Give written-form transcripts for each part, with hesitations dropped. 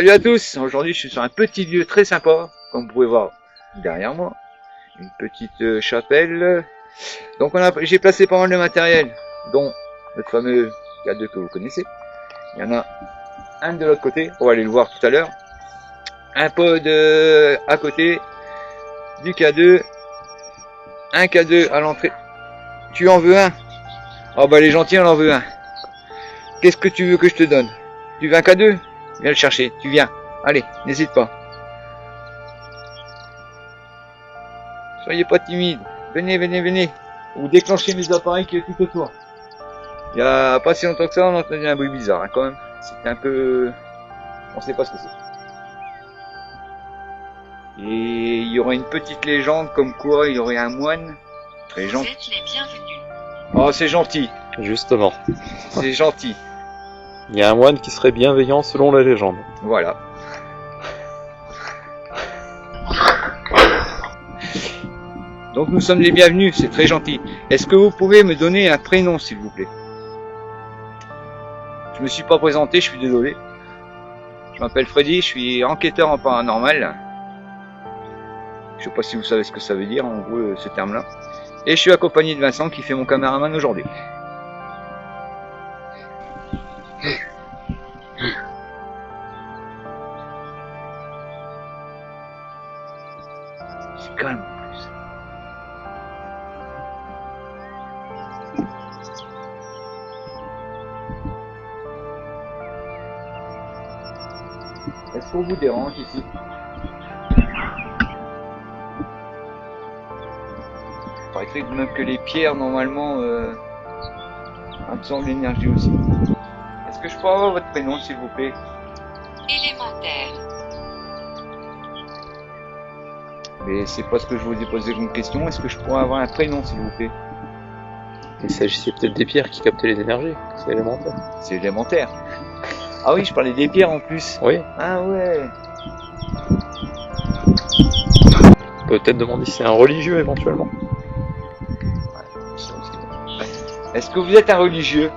Salut à tous, aujourd'hui je suis sur un petit lieu très sympa, comme vous pouvez voir derrière moi, une petite chapelle. Donc j'ai placé pas mal de matériel, dont notre fameux K2 que vous connaissez. Il y en a un de l'autre côté, on va aller le voir tout à l'heure. Un pod à côté du K2, un K2 à l'entrée. Tu en veux un? Oh bah les gentils on en veut un. Qu'est-ce que tu veux que je te donne? Tu veux un K2? Viens le chercher, tu viens. Allez, n'hésite pas. Soyez pas timide. Venez, venez, venez. Vous déclenchez mes appareils qui est tout autour. Il y a pas si longtemps que ça, on entendait un bruit bizarre, hein, quand même. C'était un peu... On sait pas ce que c'est. Et il y aurait une petite légende comme quoi il y aurait un moine. Très gentil. Vous êtes les bienvenus. Oh, c'est gentil. Justement. C'est gentil. Il y a un moine qui serait bienveillant selon la légende. Voilà. Donc nous sommes les bienvenus, c'est très gentil. Est-ce que vous pouvez me donner un prénom s'il vous plaît? Je me suis pas présenté, je suis désolé. Je m'appelle Freddy, je suis enquêteur en paranormal. Je sais pas si vous savez ce que ça veut dire, en gros, ce terme-là. Et je suis accompagné de Vincent qui fait mon caméraman aujourd'hui. C'est calme en plus. Est-ce qu'on vous dérange ici? Il paraîtrait même que les pierres normalement absorbent l'énergie aussi. Est-ce que je peux avoir votre prénom s'il vous plaît? Élémentaire. Mais c'est pas ce que je vous ai posé comme question. Est-ce que je pourrais avoir un prénom s'il vous plaît? Il s'agissait peut-être des pierres qui captaient les énergies. C'est élémentaire. C'est élémentaire. Ah oui, je parlais des pierres en plus. Oui. Ah ouais. Peut-être demander si c'est un religieux éventuellement. Est-ce que vous êtes un religieux?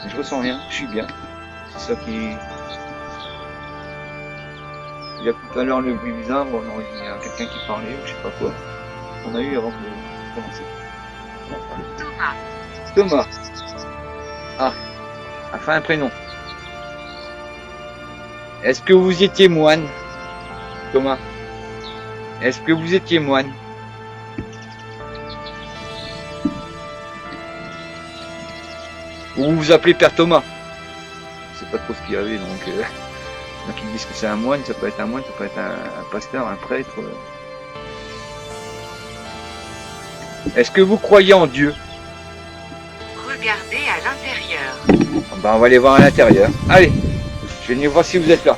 Je ressens rien, je suis bien. C'est ça qui... Il y a tout à l'heure le bruit bizarre, bon, non, il y a quelqu'un qui parlait ou je sais pas quoi. On a eu avant de commencer. Thomas. Thomas. Ah, enfin un prénom. Est-ce que vous étiez moine, Thomas? Est-ce que vous étiez moine? Ou vous vous appelez Père Thomas? Je sais pas trop ce qu'il y avait, donc... il y en a qui disent que c'est un moine, ça peut être un moine, ça peut être un pasteur, un prêtre. Est-ce que vous croyez en Dieu? Regardez à l'intérieur. Ben, on va aller voir à l'intérieur. Allez, je vais venir voir si vous êtes là.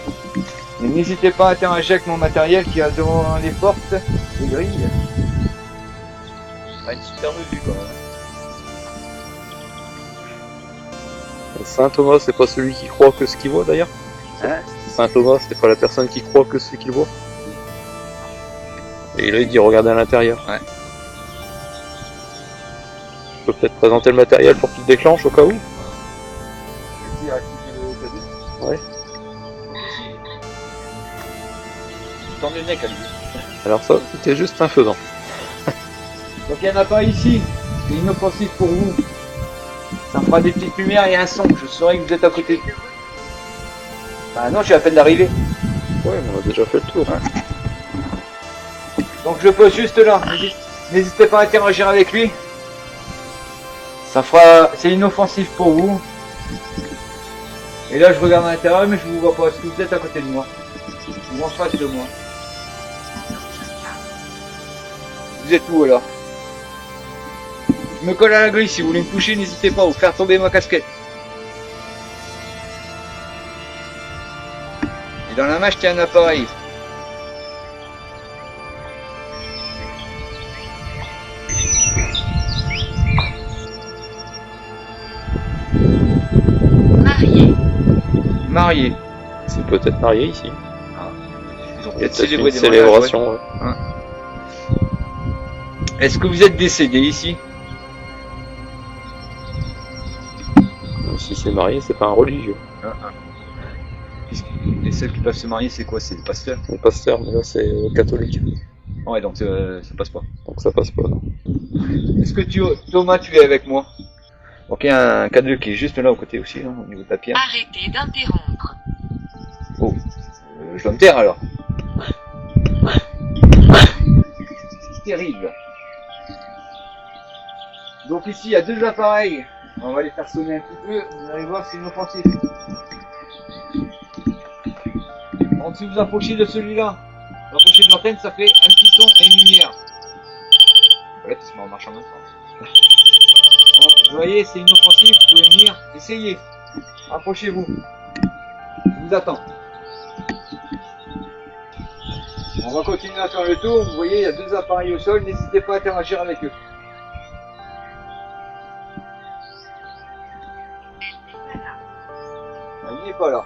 Et n'hésitez pas à interagir avec mon matériel qui a devant les portes, les grilles. Ah, une super vue quand même. Saint Thomas, c'est pas celui qui croit que ce qu'il voit d'ailleurs. Hein? Saint Thomas, c'est pas la personne qui croit que ce qu'il voit. Et là, il dit regardez à l'intérieur. Ouais. Je peux peut-être présenter le matériel pour qu'il déclenche au cas où. Ouais. Dans le nez à lui. Alors ça, c'était juste un faisant. Donc il n'y en a pas ici. C'est inoffensif pour vous. Ça fera des petites lumières et un son. Je saurai que vous êtes à côté. Ah non, je suis à peine d'arriver. Ouais, mais on a déjà fait le tour. Donc je pose juste là. N'hésitez pas à interagir avec lui. Ça fera... C'est inoffensif pour vous. Et là je regarde à l'intérieur mais je vous vois pas. Est-ce que vous êtes à côté de moi? Ou en face de moi? Vous êtes où alors? Je me colle à la grille, si vous voulez me toucher, n'hésitez pas, ou faire tomber ma casquette. Et dans la main, je tiens un appareil. Marié. Marié. C'est peut-être marié ici. Ils ont Il y a de Peut-être célébrer une des mariages, ouais. célébration, ouais. Est-ce que vous êtes décédé ici? Si c'est marié, c'est pas un religieux. Les seuls qui peuvent se marier, c'est quoi? C'est les pasteurs? Le pasteur, mais là c'est catholique. Ouais, donc ça passe pas. Donc ça passe pas. Non. Est-ce que Thomas, tu es avec moi? Donc il y a un cadeau qui est juste là au côté aussi, hein, au niveau de la pierre. Arrêtez d'interrompre. Oh, je dois me taire alors. C'est terrible. Donc ici il y a deux appareils. On va les faire sonner un petit peu. Vous allez voir, c'est inoffensif. Donc si vous approchez de celui-là, vous approchez de l'antenne, ça fait un petit son et une lumière. Voilà, ça se met en marche en même temps. Donc vous voyez, c'est inoffensif, vous pouvez venir, essayez. Approchez-vous. Je vous attends. On va continuer à faire le tour. Vous voyez, il y a deux appareils au sol. N'hésitez pas à interagir avec eux. Il n'est pas là.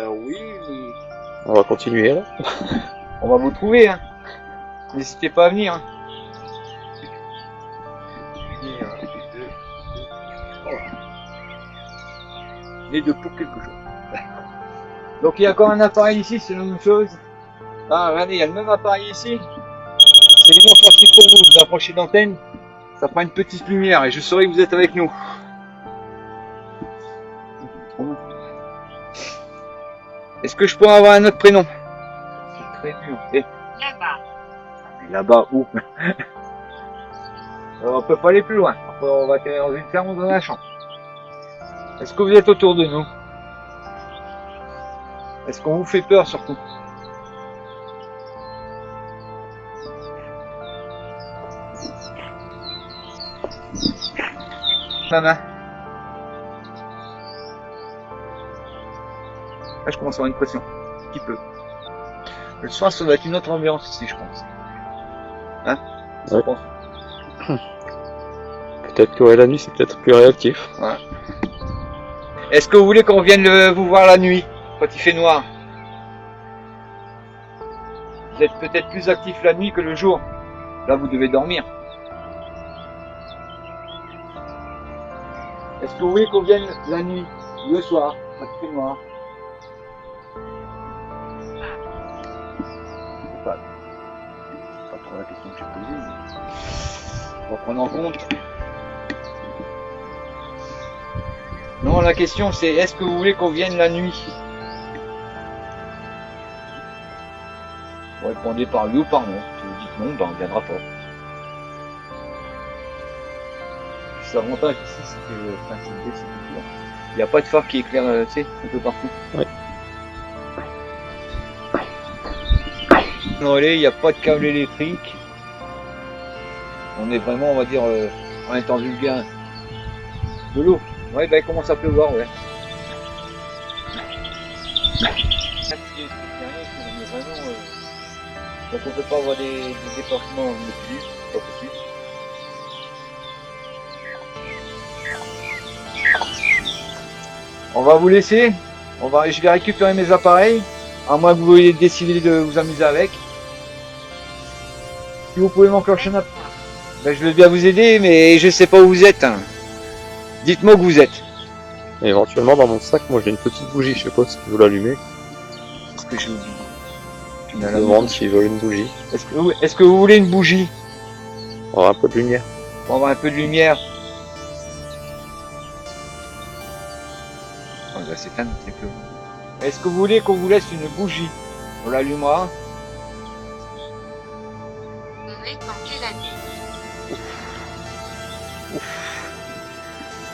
Oui, mais... On va continuer là. On va vous trouver, hein. N'hésitez pas à venir, hein. Les deux pour quelque chose. Donc il y a encore un appareil ici, c'est la même chose. Ah, regardez, il y a le même appareil ici. C'est inoffensif pour vous. Vous approchez d'antenne, ça fera une petite lumière et je saurai que vous êtes avec nous. Est-ce que je pourrais avoir un autre prénom? C'est très dur. Et Là-bas. là-bas, où? On peut pas aller plus loin. Après, on va atterrir dans une ferme ou dans un champ. Est-ce que vous êtes autour de nous? Est-ce qu'on vous fait peur surtout? Maman. Là, je commence à avoir une pression. Un petit peu. Le soir, ça va être une autre ambiance ici, je pense. Hein? Ça Ouais. pense. Peut-être que ouais, la nuit c'est peut-être plus réactif. Ouais. Est-ce que vous voulez qu'on vienne vous voir la nuit, quand il fait noir? Vous êtes peut-être plus actif la nuit que le jour. Là, vous devez dormir. Est-ce que vous voulez qu'on vienne la nuit, le soir, quand il fait noir? C'est pas trop la question que j'ai posée, mais on va prendre en compte. Non, la question c'est est-ce que vous voulez qu'on vienne la nuit? Vous répondez par oui ou par non. Si vous dites non, ben on viendra pas. L'avantage ici, c'est que c'est clair. Il n'y a pas de phare qui éclaire, tu sais, un peu partout. Ouais. Il n'y a pas de câble électrique. On est vraiment, on va dire, en étant vulgaire, de l'eau. Ouais, bah il commence à pleuvoir, ouais. Donc on peut pas avoir des déplacements non plus, c'est pas possible. On va vous laisser. Je vais récupérer mes appareils, à moins que vous ayez décidé de vous amuser avec. Si vous pouvez m'enclencher un appareil, ben, je veux bien vous aider, mais je sais pas où vous êtes. Hein. Dites-moi où vous êtes. Et éventuellement dans mon sac, moi j'ai une petite bougie, je sais pas si vous l'allumez. Est-ce que j'ai oublié? Je me demande s'ils veulent une bougie. Est-ce que vous voulez une bougie? Pour avoir un peu de lumière. Pour avoir un peu de lumière. Oh, là, c'est un petit peu. Est-ce que vous voulez qu'on vous laisse une bougie? On l'allumera. On est en quelle année?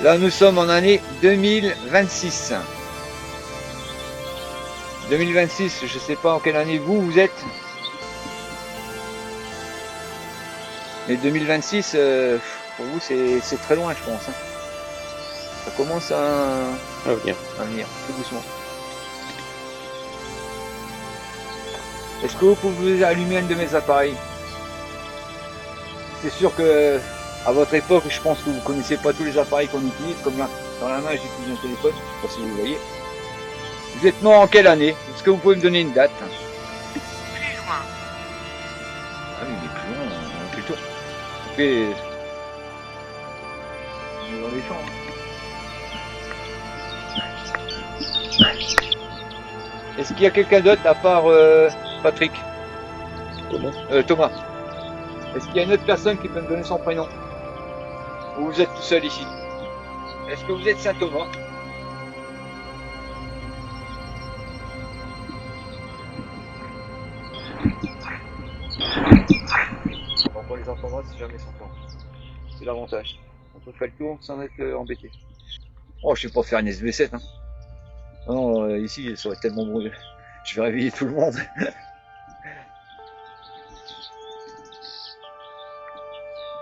Là, nous sommes en année 2026. 2026, je sais pas en quelle année vous êtes. Mais 2026, pour vous, c'est très loin, je pense. Hein. Ça commence à venir, tout doucement. Est-ce que vous pouvez allumer un de mes appareils? C'est sûr que à votre époque, je pense que vous connaissez pas tous les appareils qu'on utilise. Comme là, dans la main, j'utilise un téléphone. Je sais pas si vous voyez. Vous êtes mort en quelle année? Est-ce que vous pouvez me donner une date? Plus loin. Ah oui, mais plus loin, on fait le tour. Ok. On est dans les champs. Est-ce qu'il y a quelqu'un d'autre à part Patrick? Thomas. Est-ce qu'il y a une autre personne qui peut me donner son prénom? Ou vous êtes tout seul ici? Est-ce que vous êtes Saint Thomas? Donc on les entendra si jamais ils sont temps. C'est l'avantage. On peut faire le tour sans être embêté. Oh, je sais pas faire une SB7. Hein. Non, ici, ça aurait tellement brûlé. Je vais réveiller tout le monde.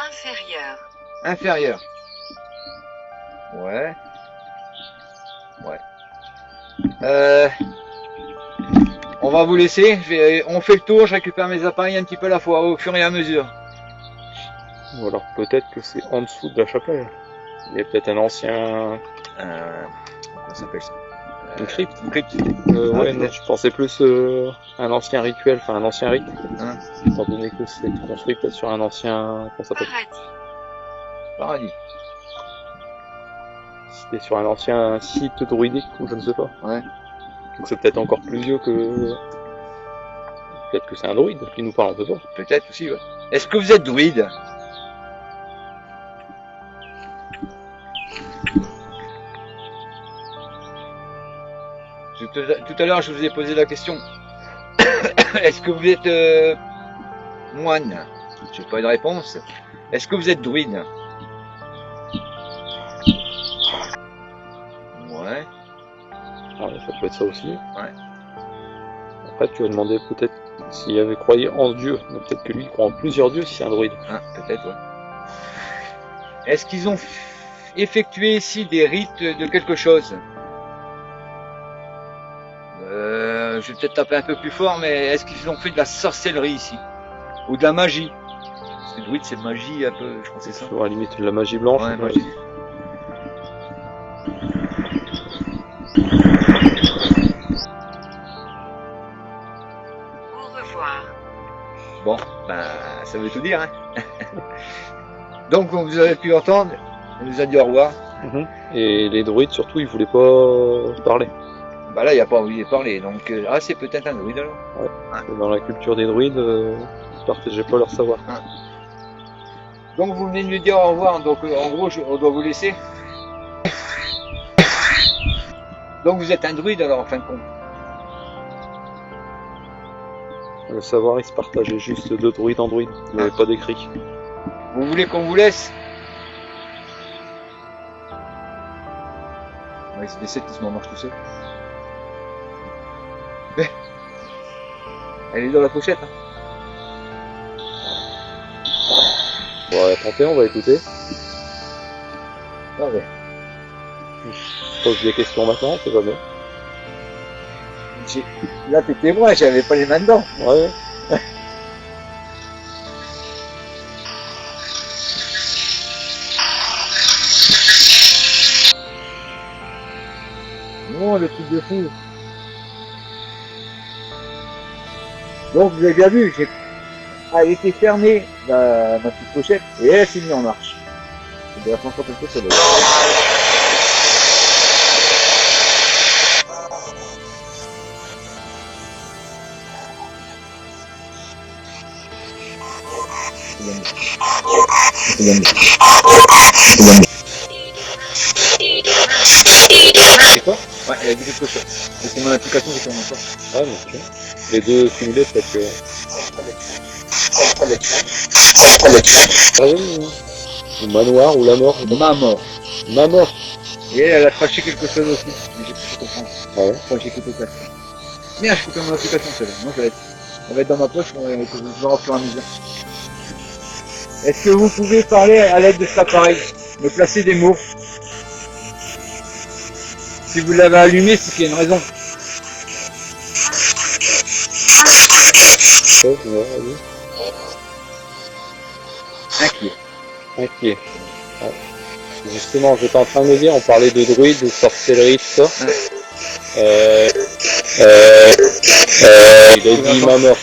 Inférieur. Inférieur. Ouais. Ouais. On va vous laisser. On fait le tour. Je récupère mes appareils un petit peu à la fois, au fur et à mesure. Ou alors peut-être que c'est en dessous de la chapelle. Il y a peut-être un ancien... Comment ça s'appelle ça? Une crypte. Une crypte. Ouais, non, peut-être. je pensais plus un ancien rituel, enfin un ancien rite. Hein, Étant donné que c'est construit peut-être sur un ancien... Comment ça s'appelle? Paradis. paradis. C'était sur un ancien site druidique ou je ne sais pas. Ouais. Donc c'est peut-être encore plus vieux que... Peut-être que c'est un druide qui nous parle, on peut pas. Peut-être aussi, ouais. Est-ce que vous êtes druide? Tout à l'heure, je vous ai posé la question. Est-ce que vous êtes moine? Je n'ai pas eu de réponse. Est-ce que vous êtes druide? Ouais. Ouais, ça peut être ça aussi. Ouais. Après, tu as demandé peut-être s'il avait croyé en Dieu. Mais peut-être que lui, il croit en plusieurs dieux si c'est un druide. Ah, peut-être, ouais. Est-ce qu'ils ont effectué ici des rites de quelque chose? Je vais peut-être taper un peu plus fort, mais est-ce qu'ils ont fait de la sorcellerie ici? Ou de la magie? Parce que druide, c'est magie un peu, je crois que c'est ça. À la limite de la magie blanche. Ouais, magie. Au revoir. Bon, ben, ça veut tout dire, hein. Donc, comme vous avez pu entendre, elle nous a dit au revoir. Et les druides, surtout, ils voulaient pas parler. Bah là, il n'y a pas envie de parler, donc, ah, c'est peut-être un druide alors. Dans la culture des druides, ils partageaient pas leur savoir. Donc, vous venez de nous dire au revoir, donc, en gros, on doit vous laisser. Donc, vous êtes un druide alors, en fin de compte. Le savoir, il se partageait juste de druide en druide. Il n'y avait pas d'écrit. Vous voulez qu'on vous laisse? Ouais, c'est des 7 qui se marchent tout seul. Mais, elle est dans la pochette. Hein. Bon, attendez, on va écouter. Non, mais, Je pose des questions maintenant, c'est pas bien. là, t'étais moi, j'avais pas les mains dedans. Ouais. Non, le truc de fou. Donc, vous avez bien vu, elle était fermée, ma petite pochette, et elle s'est mise en marche. C'est de la France quelque chose, ça doit. C'est quoi? Ouais, elle a dit quelque chose. Et c'est mon application qui tourne encore. Ah, mais ok. Les deux simulés, peut-être que... Ah oui, oui. Le manoir ou la mort. Ma mort. Ma mort. Et elle a craché quelque chose aussi. Mais j'ai pu comprendre. Ah ouais. Quand j'ai écouté ça. Merde, je coupe mon application celle-là. Non, elle va être dans ma poche, on va voir au fur et à mesure. Est-ce que vous pouvez parler à l'aide de cet appareil? Me placer des mots? Si vous l'avez allumé, c'est qu'il y a une raison. Ouais, vas-y. Inquiet. Inquiet. Ouais. Justement, j'étais en train de me dire, on parlait de druides, de sorcellerie, tout ça. Il a dit ma mort.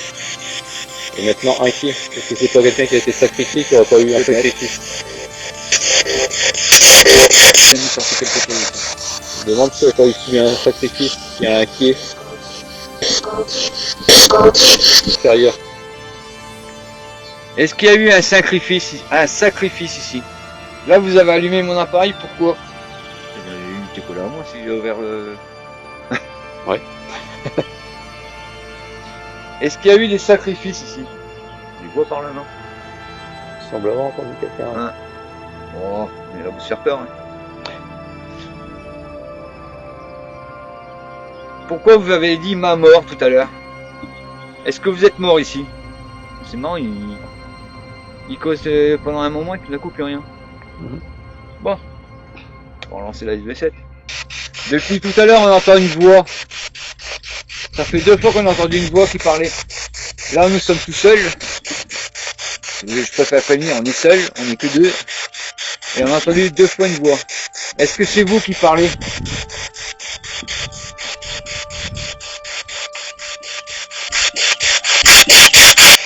Et maintenant inquiet. Est-ce que c'est pas quelqu'un qui a été sacrifié qui aurait pas eu un sacrifice? Il a mis sorti quelque chose. Je me demande si il n'y a pas eu un sacrifice qui est inquiet. Extérieur. Est-ce qu'il y a eu un sacrifice ici? Là, vous avez allumé mon appareil, pourquoi? Il était collé à moi si j'ai ouvert le... Ouais. Est-ce qu'il y a eu des sacrifices ici? Je les vois par là, non? Il semble avoir entendu quelqu'un. Ah. Oh, mais là, vous se faire peur. Hein. Pourquoi vous avez dit ma mort tout à l'heure? Est-ce que vous êtes mort ici? C'est marrant, il cause pendant un moment et tout d'un coup plus rien. Bon, on va lancer la SV7. Depuis tout à l'heure on entend une voix. Ça fait 2 fois qu'on a entendu une voix qui parlait. Là nous sommes tout seuls. Je préfère prévenir, on est seuls, on est que 2. Et on a entendu 2 fois une voix. Est-ce que c'est vous qui parlez?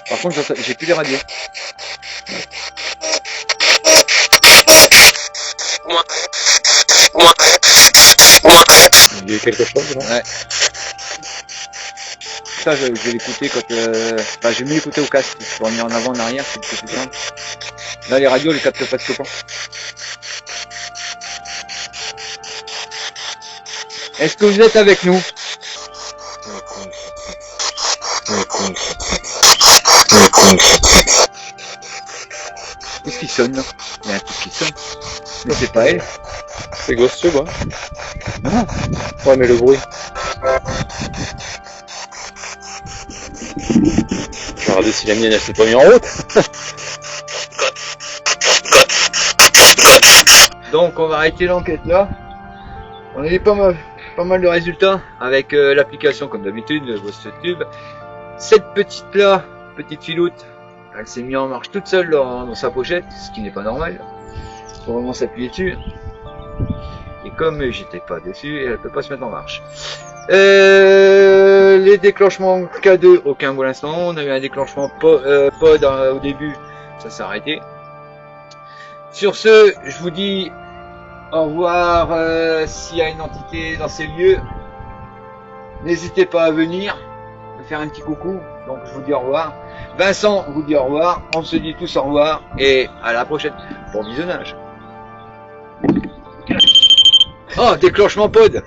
Par contre j'ai plus les radios. Il y a eu quelque chose là? Ouais. Ça je vais l'écouter quand... Enfin j'ai mieux l'écouter au casque. Je peux revenir en avant, en arrière, c'est plus simple. Là les radios les captent presque pas. Est-ce que vous êtes avec nous? Qu'est-ce qui sonne là? Il y a un truc qui sonne. Mais c'est pas elle. C'est Ghost Tube, hein? Non. Ouais, mais le bruit. Je vais regarder si la mienne elle s'est pas mise en route. Donc on va arrêter l'enquête là. On a eu pas mal de résultats avec l'application comme d'habitude, le Ghost Tube. Cette petite là, petite filoute, elle s'est mise en marche toute seule dans sa pochette, ce qui n'est pas normal. Il faut vraiment s'appuyer dessus. Et comme j'étais pas dessus, elle peut pas se mettre en marche. Les déclenchements K2, aucun pour l'instant. On a eu un déclenchement pod au début, ça s'est arrêté. Sur ce, je vous dis au revoir. S'il y a une entité dans ces lieux, n'hésitez pas à venir me faire un petit coucou. Donc je vous dis au revoir. Vincent vous dit au revoir. On se dit tous au revoir et à la prochaine. Bon visionnage. Oh, déclenchement pod.